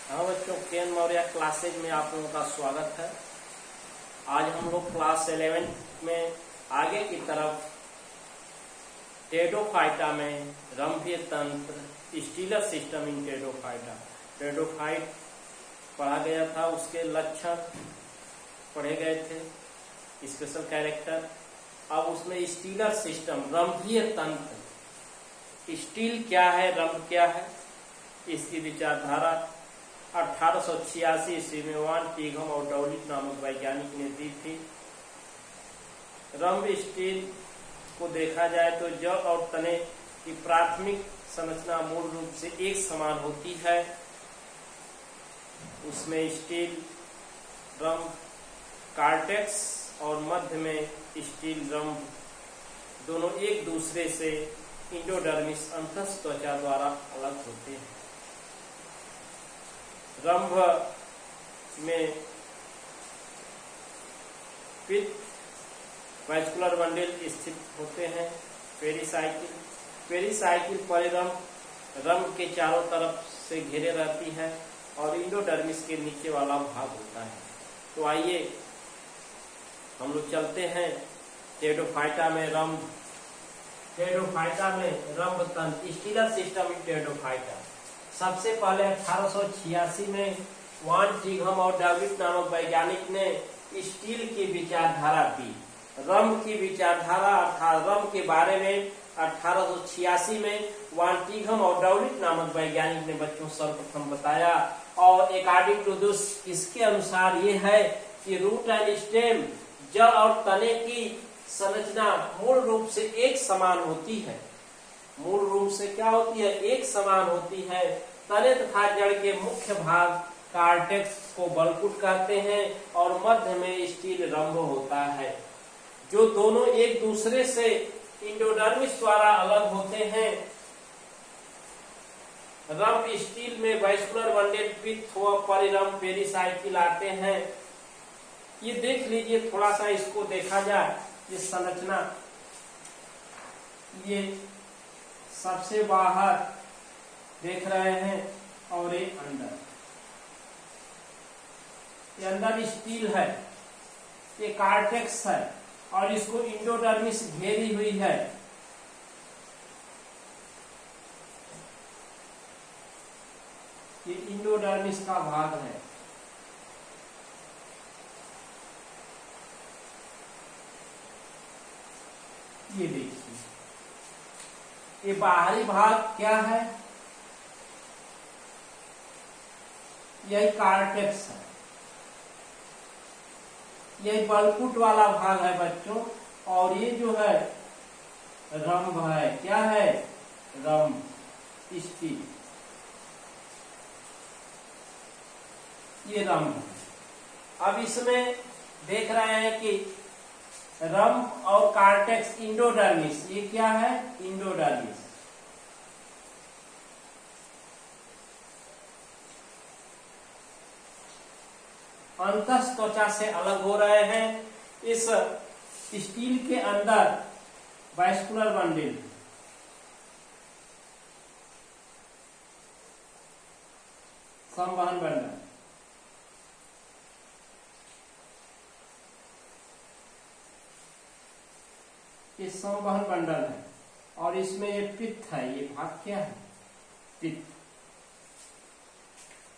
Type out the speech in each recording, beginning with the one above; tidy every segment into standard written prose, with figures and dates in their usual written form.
हाँ बच्चों, केन मौर्य क्लासेज में आप लोगों का स्वागत है। आज हम लोग क्लास 11 में आगे की तरफ टेडोफाइटा में रंभीय तंत्र, stealer system in Pteridophyta, pteridophyte पढ़ा गया था, उसके लक्षण पढ़े गए थे, स्पेशल कैरेक्टर। अब उसमें स्टीलर सिस्टम, रंभीय तंत्र, स्टील क्या है, रंभ क्या है, इसकी विचारधारा 1886 ईस्वी में वान टीघम और डाउलिट नामक वैज्ञानिक ने दी थी। रंभ स्टील को देखा जाए तो जड़ और तने की प्राथमिक संरचना मूल रूप से एक समान होती है। उसमें स्टील रंभ कार्टेक्स और मध्य में स्टील रंभ दोनों एक दूसरे से इंडोडर्मिस अंतस्थ त्वचा द्वारा अलग होते हैं। रंभ में पित्त वैस्कुलर बंडल स्थित होते हैं। पेरिसाइकिल परिरंभ रंभ के चारों तरफ से घेरे रहती है और इंडोडर्मिस के नीचे वाला भाग होता है। तो आइए हम लोग चलते हैं टेडोफाइटा में रंभ। टेडोफाइटा में रंभ तंत्र, स्टीलर सिस्टम इन टेडोफाइटा। सबसे पहले 1886 में वान टीघम और डाविड नामक वैज्ञानिक ने स्टील की विचारधारा दी। रंभ की विचारधारा अर्थात रंभ के बारे में 1886 में वान टीघम और डाविड नामक वैज्ञानिक ने बच्चों सर्वप्रथम बताया। और अकॉर्डिंग टू दिस, इसके अनुसार ये है कि रूट एंड स्टेम, जड़ और तने की संरचना मूल रूप से एक समान होती है। मूल रूप से क्या होती है? एक समान होती है। तने तथा जड़ के मुख्य भाग कार्टेक्स को बलकुट कहते हैं और मध्य में स्टील रंभ होता है, जो दोनों एक दूसरे से इंडोडर्मिस द्वारा अलग होते हैं। रंभ स्टील में वैस्कुलर बंडल, पित्त व परिरंभ पेरिसाइकिल आते हैं। ये देख लीजिए, थोड़ा सा इसको देखा जाए, ये संरचना, ये सबसे बाहर देख रहे हैं और एक अंदर, ये अंदर स्टील है, ये कार्टेक्स है और इसको इंडोडर्मिस घेरी हुई है। ये इंडोडर्मिस का भाग है। ये देखिए, ये बाहरी भाग क्या है? यही कार्टेक्स है, यही बलकुट वाला भाग है बच्चों। और ये जो है रंभ है, क्या है? रंभ, स्टील, ये रंभ है। अब इसमें देख रहे हैं कि रंभ और कार्टेक्स, इंडोडर्मिस, ये क्या है? इंडोडर्मिस। अंतस्थ त्वचा से अलग हो रहे हैं। इस स्टील के अंदर वैस्कुलर बंडल, संवहन बंडल, ये संवहन बंडल है और इसमें ये पित्त है। ये भाग क्या है? पित्त।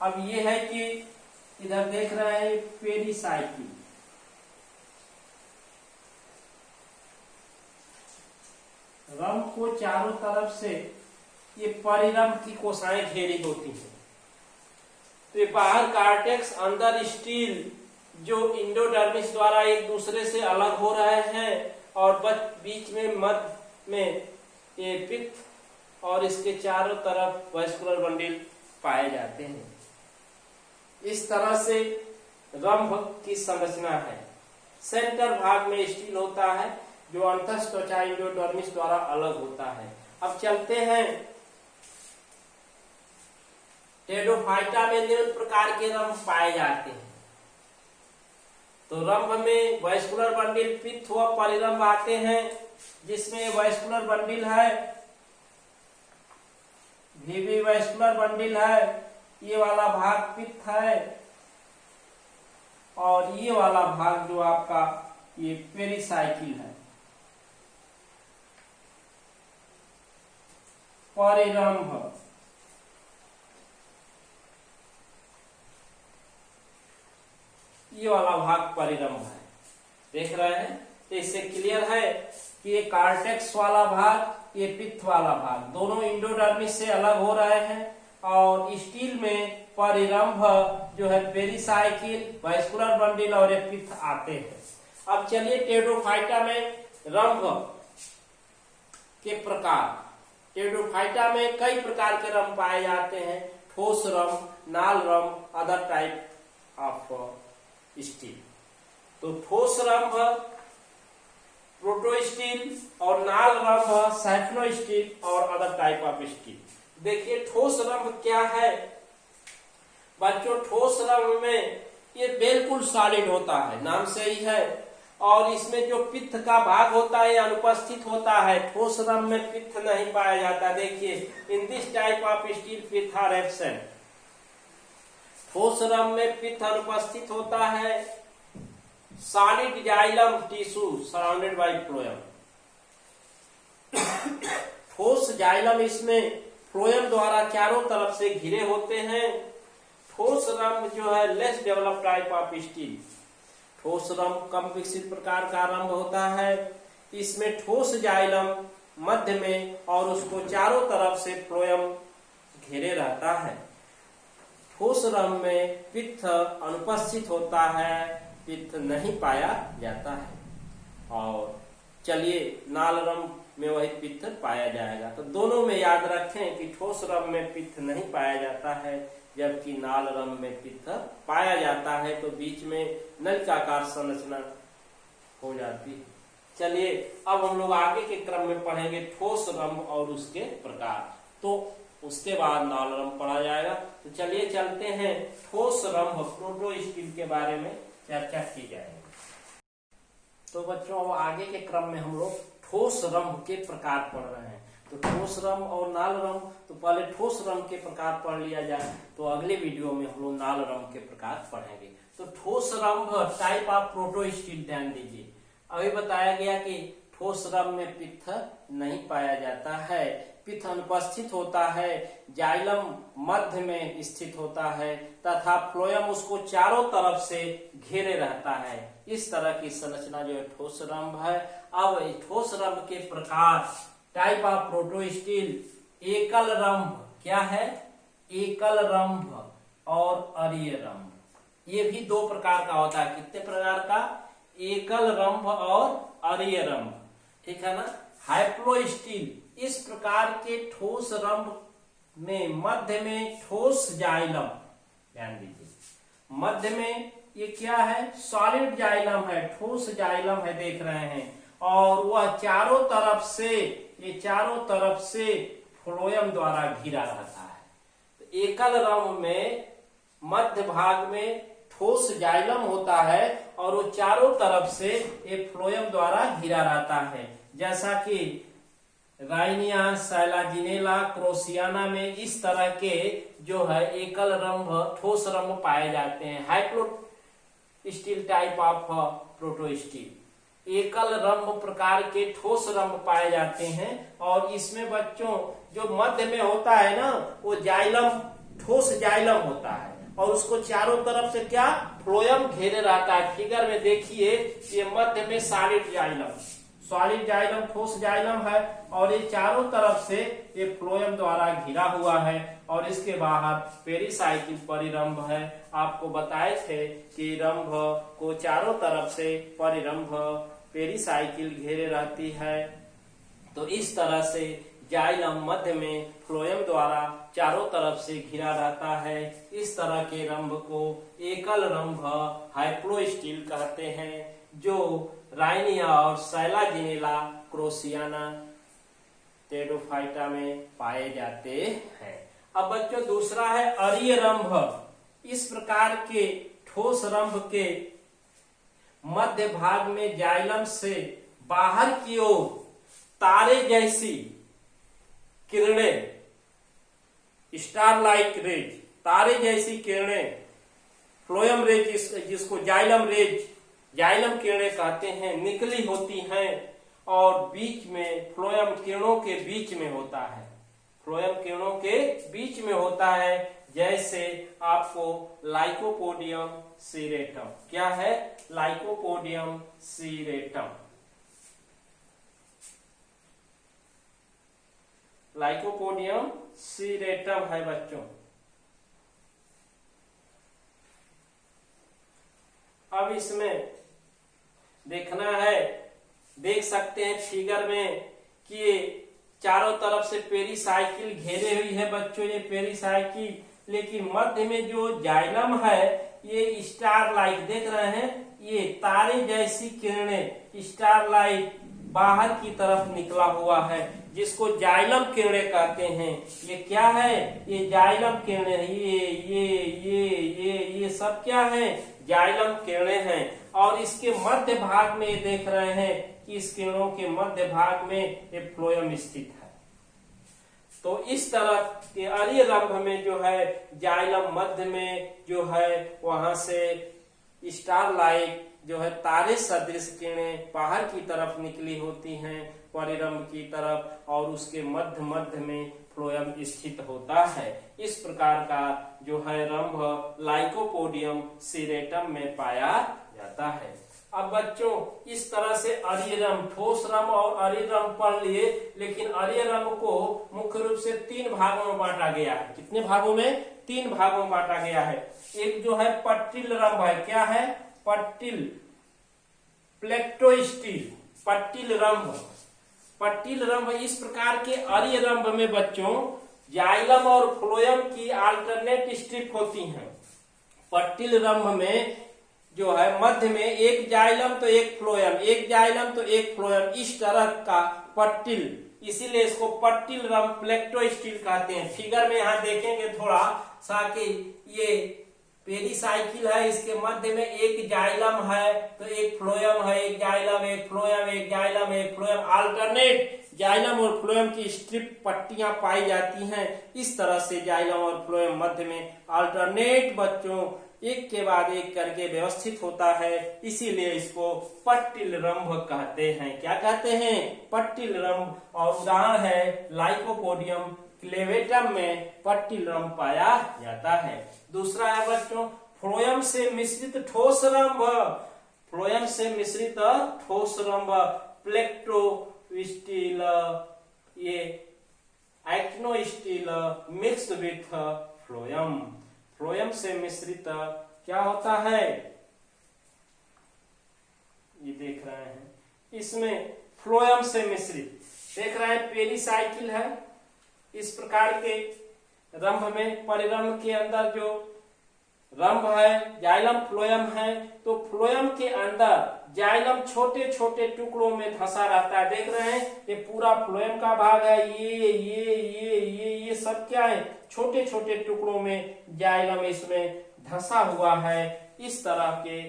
अब ये है कि इधर देख रहे हैं पेरिसाइकिल, रंभ को चारों तरफ से ये परिरंभ की कोशिकाएं घेरी होती हैं। तो ये बाहर कार्टेक्स, अंदर स्टील, जो इंडोडर्मिस द्वारा एक दूसरे से अलग हो रहे हैं और बीच में मध्य में ये पित्त और इसके चारों तरफ वैस्कुलर बंडल पाए जाते हैं। इस तरह से रंभ की संरचना है। सेंटर भाग में स्टील होता है, जो अंतस्थ त्वचा इंडोडर्मिस द्वारा अलग होता है। अब चलते हैं टेडोफाइटा में निम्न प्रकार के रंभ पाए जाते हैं। तो रंभ में वैस्कुलर बंडल, पित्त व परिरंभ आते हैं, जिसमें वैस्कुलर बंडल है, वीवी वैस्कुलर बंडल है ये वाला भाग पित्त है और ये वाला भाग जो आपका ये पेरिसाइकिल है। परिरंभ, ये वाला भाग परिरंभ है, देख रहे हैं। तो इससे क्लियर है कि ये कार्टेक्स वाला भाग, ये पित्त वाला भाग, दोनों इंडोडर्मिस से अलग हो रहे हैं। और स्टील में परिरंभ जो है पेरिसाइकिल, वैस्कुलर बंडल और ये पित्त आते हैं। अब चलिए टेरोफाइटा में रंभ के प्रकार। टेरोफाइटा में कई प्रकार के रंभ पाए जाते हैं, ठोस रंभ, नाल रंभ, अदर टाइप ऑफ स्टील। तो ठोस रंभ प्रोटोस्टील और नाल रंभ सैफलोस्टील और अदर टाइप ऑफ स्टील। देखिए ठोस रंभ क्या है बच्चों। ठोस रंभ में ये बिल्कुल सॉलिड होता है, नाम से ही है। और इसमें जो पित्त का भाग होता है अनुपस्थित होता है। ठोस रंभ में पित्त नहीं पाया जाता। देखिए in this type of steel पित्त आर एब्सेंट। ठोस रंभ में पित्त अनुपस्थित होता है। Solid xylem tissue surrounded by phloem. ठोस जाइलम इसमें फ्लोएम द्वारा चारों तरफ से घिरे होते हैं। ठोस रंभ जो है less develop type of steel. ठोस रंभ कम विकसित प्रकार का रंभ होता है। इसमें ठोस जाइलम मध्य में और उसको चारों तरफ से फ्लोएम घेरे रहता है। ठोस रंभ में पित्त अनुपस्थित होता है, पित्त नहीं पाया जाता है। और चलिए नाल रंभ में वही पित्त पाया जाएगा। तो दोनों में याद रखें कि ठोस रंभ में पित्त नहीं पाया जाता है, जबकि नाल रंभ में पित्त पाया जाता है। तो बीच में नलिकाकार संरचना हो जाती है। चलिए अब हम लोग आगे के क्रम में पढ़ेंगे ठोस रंभ और उसके प्रकार। तो उसके बाद नाल रंभ पढ़ा जाएगा। तो चलिए चलते हैं ठोस रंभ प्रोटोस्टील के बारे में चर्चा की जाएगी। तो बच्चों आगे के क्रम में हम लोग ठोस रंभ के प्रकार पढ़ रहे हैं। तो ठोस रंभ और नाल रंभ, तो पहले ठोस रंभ के प्रकार पढ़ लिया जाए, तो अगले वीडियो में हम लोग नाल रंभ के प्रकार पढ़ेंगे। तो ठोस रंभ टाइप ऑफ प्रोटोस्टील ध्यान दीजिए। अभी बताया गया कि ठोस रंभ में पित्त नहीं पाया जाता है, पित्त अनुपस्थित होता है, जाइलम मध्य में स्थित होता है तथा फ्लोएम उसको चारों तरफ से घेरे रहता है। इस तरह की संरचना जो है ठोस रंभ है। अब ठोस रंभ के प्रकार टाइप ऑफ प्रोटोस्टील एकल रंभ, क्या है? एकल रंभ और अरीय रंभ। ये भी दो प्रकार का होता है। कितने प्रकार का? एकल रंभ और अरीय रंभ, ठीक है ना। हाइप्लोस्टील, इस प्रकार के ठोस रंभ में मध्य में ठोस जाइलम, ध्यान दीजिए मध्य में ये क्या है? सॉलिड जाइलम है, ठोस जाइलम है, देख रहे हैं। और वह चारों तरफ से, ये चारों तरफ से फ्लोएम द्वारा घिरा रहता है। तो एकल रंभ में मध्य भाग में ठोस जाइलम होता है और वो चारों तरफ से ये फ्लोएम द्वारा घिरा रहता है। जैसा कि राइनिया, सैलाजिनेला, क्रोसियाना में इस तरह के जो है एकल रंभ, ठोस रंभ पाए जाते हैं। हाइप्लोस्टील टाइप ऑफ प्रोटोस्टील, एकल रंभ प्रकार के ठोस रंभ पाए जाते हैं। और इसमें बच्चों जो मध्य में होता है ना, वो जाइलम, ठोस जाइलम होता है और उसको चारों तरफ से क्या? फ्लोएम घेरे रहता है। फिगर में देखिए ये मध्य में सॉलिड जाइलम, सॉलिड जाइलम ठोस जाइलम है और ये चारों तरफ से ये फ्लोएम द्वारा घिरा हुआ है। और इसके बाहर पेरिसाइकिल परिरंभ है। आपको बताए थे कि रंभ को चारों तरफ से परिरंभ पेरिसाइकिल घेरे रहती है। तो इस तरह से जाइलम मध्य में फ्लोएम द्वारा चारों तरफ से घिरा रहता है। इस तरह के रंभ को एकल रंभ हाइप्लोस्टील कहते हैं, जो राइनिया और सैलाजिनेला, क्रोसियाना, टेरोफाइटा में पाए जाते हैं। अब बच्चों दूसरा है अरीय रंभ। इस प्रकार के ठोस रंभ के मध्य भाग में जाइलम से बाहर की ओर तारे जैसी किरणें, स्टार लाइक रेज, तारे जैसी किरणें, फ्लोएम रेज, जिसको जाइलम किरणें कहते हैं, निकली होती हैं और बीच में फ्लोएम किरणों के बीच में होता है, फ्लोएम किरणों के बीच में होता है, जैसे आपको लाइकोपोडियम सीरेटम। क्या है? लाइकोपोडियम सीरेटम। लाइकोपोडियम सीरेटम है बच्चों। अब इसमें देखना है, देख सकते हैं फिगर में कि ये चारों तरफ से पेरिसाइकिल घेरे हुई है बच्चों, ये पेरिसाइकिल, लेकिन मध्य में जो जाइलम है ये स्टार लाइट, देख रहे हैं, ये तारे जैसी किरणें, स्टार लाइट बाहर की तरफ निकला हुआ है, जिसको जाइलम किरणें कहते हैं। ये क्या है? ये जाइलम किरणें, ये सब क्या है? जाइलम किरणें हैं। और इसके मध्य भाग में ये देख रहे हैं कि इस किरणों के मध्य भाग में ये फ्लोएम स्थित है। तो इस तरह के अरीय रंध्र में जो है जाइलम मध्य में जो है वहां से स्टार लाइट जो है तारे सदृश किरणें बाहर की तरफ निकली होती हैं परिरंभ की तरफ, और उसके मध्य में फ्लोएम स्थित होता है। इस प्रकार का जो है रंभ लाइकोपोडियम सीरेटम में पाया जाता है। अब बच्चों इस तरह से अरीय रंभ, ठोस रंभ और अरीय रंभ पढ़ लिए, लेकिन अरीय रंभ को मुख्य रूप से 3 भागों में बांटा गया है। कितने भागों में? 3 भागों में बांटा गया है। एक जो है पट्टिल रंभ है। क्या है? पट्टिल, प्लेक्टोस्टिल, पट्टिल रंभ। पट्टिल रंभ इस प्रकार के अरीय रंभ में बच्चों जाइलम और फ्लोएम की अल्टरनेट स्ट्रिप होती हैं। पट्टिल रंभ में जो है मध्य में एक जाइलम तो एक फ्लोएम, एक जाइलम तो एक फ्लोएम, इस तरह का पट्टिल, इसीलिए इसको पट्टिल रंभ प्लेक्टोस्टिल कहते हैं। फिगर में यहाँ देखेंगे थोड़ा सा कि ये पेरिसाइकिल है, इसके मध्य में एक जाइलम है तो एक फ्लोएम है, एक जाइलम एक फ्लोएम, एक जाइलम एक फ्लोएम, अल्टरनेट जाइलम और फ्लोएम की स्ट्रिप पट्टियां पाई जाती हैं। इस तरह से जाइलम और फ्लोएम मध्य में अल्टरनेट बच्चों एक के बाद एक करके व्यवस्थित होता है, इसीलिए इसको पट्टिल रंभ कहते हैं। क्या कहते हैं? पट्टिल रंभ। और उदाहरण है लाइकोपोडियम क्लेवेटम में पट्टिल रंभ पाया जाता है। दूसरा है बच्चों फ्लोएम से मिश्रित ठोस रंभ। फ्लोएम से मिश्रित ठोस रंभ प्लेक्टोस्टिल, ये एक्टिनोस्टिल मिक्स्ड विथ फ्लोएम। फ्लोएम से मिश्रित क्या होता है? ये देख रहे हैं, इसमें फ्लोएम से मिश्रित देख रहे हैं पेरिसाइकिल है। इस प्रकार के रंभ में परिरंभ के अंदर जो रंभ है जाइलम फ्लोएम है, तो फ्लोएम के अंदर जाइलम छोटे छोटे टुकड़ों में धंसा रहता है। देख रहे हैं ये पूरा फ्लोएम का भाग है, ये सब क्या है? छोटे छोटे टुकड़ों में जाइलम इसमें धंसा हुआ है। इस तरह के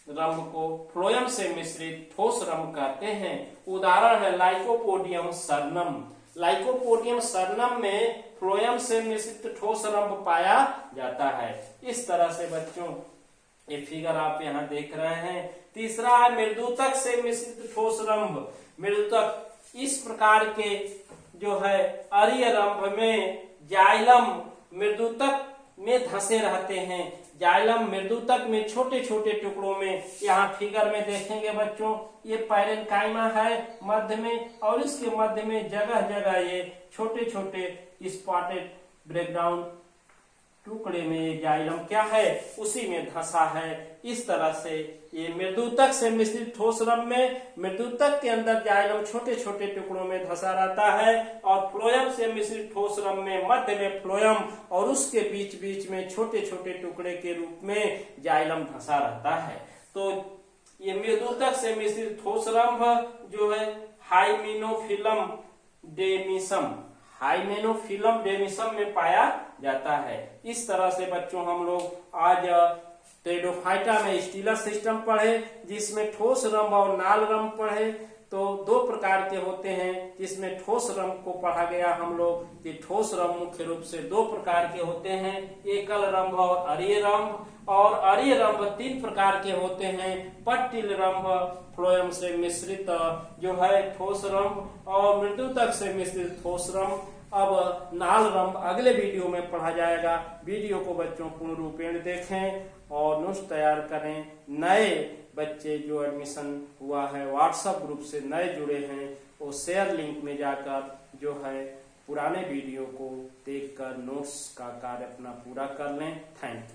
रंभ को फ्लोएम से मिश्रित ठोस रंभ कहते हैं। उदाहरण है लाइकोपोडियम सरनम। लाइकोपोडियम सरनम में फ्लोएम से मिश्रित ठोस रंभ पाया जाता है। इस तरह से बच्चों ये फिगर आप यहाँ देख रहे हैं। तीसरा है मृदुतक से मिश्रित ठोस रंभ। मृदुतक इस प्रकार के जो है अरीय रंभ में जाइलम मृदुतक में धंसे रहते हैं। जाइलम मृदुतक में छोटे छोटे टुकड़ों में, यहाँ फिगर में देखेंगे बच्चों, ये पैरेन्काइमा है मध्य में, और इसके मध्य में जगह जगह ये छोटे छोटे स्पॉटेड ब्रेकडाउन टुकड़े में जाइलम क्या है? उसी में धंसा है। इस तरह से ये मृदुतक से मिश्रित ठोस रंभ में मृदुतक के अंदर जाइलम छोटे छोटे टुकड़ों में धंसा रहता है, और फ्लोएम से मिश्रित ठोस रंभ में मध्य में फ्लोएम और उसके बीच बीच में छोटे छोटे टुकड़े के रूप में जाइलम धंसा रहता है। तो ये मृदुतक से मिश्रित ठोस रंभ जो है हाइमेनोफिलम डेमिसम, हाइमेनोफिलम डेमिसम में पाया जाता है। इस तरह से बच्चों हम लोग आज टेरिडोफाइटा में स्टीलर सिस्टम पढ़े, जिसमें ठोस रंभ और नाल रंभ पढ़े। तो दो प्रकार के होते हैं, जिसमें ठोस रंभ को पढ़ा गया हम लोग कि ठोस रंभ मुख्य रूप से दो प्रकार के होते हैं, एकल रंभ और अरीय रंभ। और अरीय रंभ तीन प्रकार के होते हैं, पट्टिल रंभ, फ्लोएम से मिश्रित जो है ठोस रंभ, और मृदुतक से मिश्रित ठोस रंभ। अब नाल रंभ अगले वीडियो में पढ़ा जाएगा। वीडियो को बच्चों पूर्ण रूपेण देखें और नोट्स तैयार करें। नए बच्चे जो एडमिशन हुआ है व्हाट्सएप ग्रुप से नए जुड़े हैं, वो शेयर लिंक में जाकर जो है पुराने वीडियो को देखकर नोट्स का कार्य अपना पूरा कर लें। Thank you.